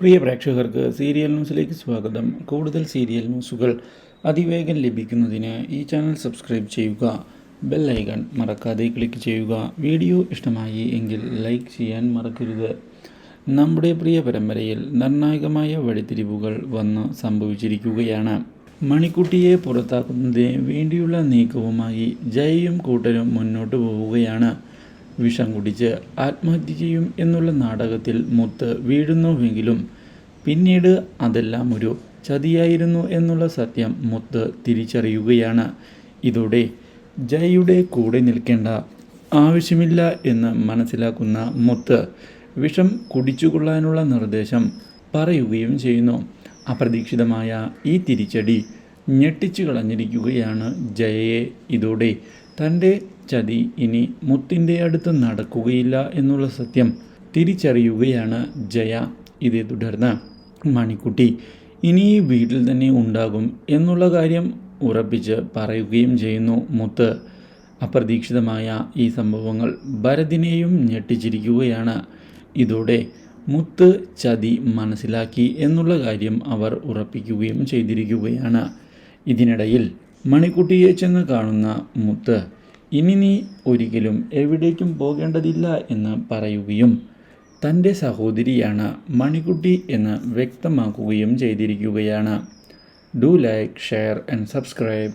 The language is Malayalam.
പ്രിയ പ്രേക്ഷകർക്ക് സീരിയൽ ന്യൂസിലേക്ക് സ്വാഗതം. കൂടുതൽ സീരിയൽ ന്യൂസുകൾ അതിവേഗം ലഭിക്കുന്നതിന് ഈ ചാനൽ സബ്സ്ക്രൈബ് ചെയ്യുക. ബെൽ ഐക്കൺ മറക്കാതെ ക്ലിക്ക് ചെയ്യുക. വീഡിയോ ഇഷ്ടമായി എങ്കിൽ ലൈക്ക് ചെയ്യാൻ മറക്കരുത്. നമ്മുടെ പ്രിയ പരമ്പരയിൽ നിർണായകമായ വഴിത്തിരിവുകൾ വന്ന് സംഭവിച്ചിരിക്കുകയാണ്. മണിക്കുട്ടിയെ പുറത്താക്കുന്നതിന് വേണ്ടിയുള്ള നീക്കവുമായി ജയയും കൂട്ടരും മുന്നോട്ട് പോവുകയാണ്. വിഷം കുടിച്ച് ആത്മഹത്യ ചെയ്യും എന്നുള്ള നാടകത്തിൽ മുത്ത് വീഴുന്നുവെങ്കിലും പിന്നീട് അതെല്ലാം ഒരു ചതിയായിരുന്നു എന്നുള്ള സത്യം മുത്ത് തിരിച്ചറിയുകയാണ്. ഇതോടെ ജയയുടെ കൂടെ നിൽക്കേണ്ട ആവശ്യമില്ല എന്ന് മനസ്സിലാക്കുന്ന മുത്ത് വിഷം കുടിച്ചുകൊള്ളാനുള്ള നിർദ്ദേശം പറയുകയും ചെയ്യുന്നു. അപ്രതീക്ഷിതമായ ഈ തിരിച്ചടി ഞെട്ടിച്ചു കളഞ്ഞിരിക്കുകയാണ് ജയയെ. ഇതോടെ തൻ്റെ ചതി ഇനി മുത്തിൻ്റെ അടുത്ത് നടക്കുകയില്ല എന്നുള്ള സത്യം തിരിച്ചറിയുകയാണ് ജയ. ഇതേ തുടർന്ന് മണിക്കുട്ടി ഇനി ഈ വീട്ടിൽ തന്നെ ഉണ്ടാകും എന്നുള്ള കാര്യം ഉറപ്പിച്ച് പറയുകയും ചെയ്യുന്നു മുത്ത്. അപ്രതീക്ഷിതമായ ഈ സംഭവങ്ങൾ ഭരതിനെയും ഞെട്ടിച്ചിരിക്കുകയാണ്. ഇതോടെ മുത്ത് ചതി മനസ്സിലാക്കി എന്നുള്ള കാര്യം അവർ ഉറപ്പിക്കുകയും ചെയ്തിരിക്കുകയാണ്. ഇതിനിടയിൽ മണിക്കുട്ടിയെ ചെന്ന് കാണുന്ന മുത്ത് ഇനി നീ ഒരിക്കലും എവിടേക്കും പോകേണ്ടതില്ല എന്ന് പറയുകയും തൻ്റെ സഹോദരിയാണ് മണിക്കുട്ടി എന്ന് വ്യക്തമാക്കുകയും ചെയ്തിരിക്കുകയാണ്. Do like, share and subscribe.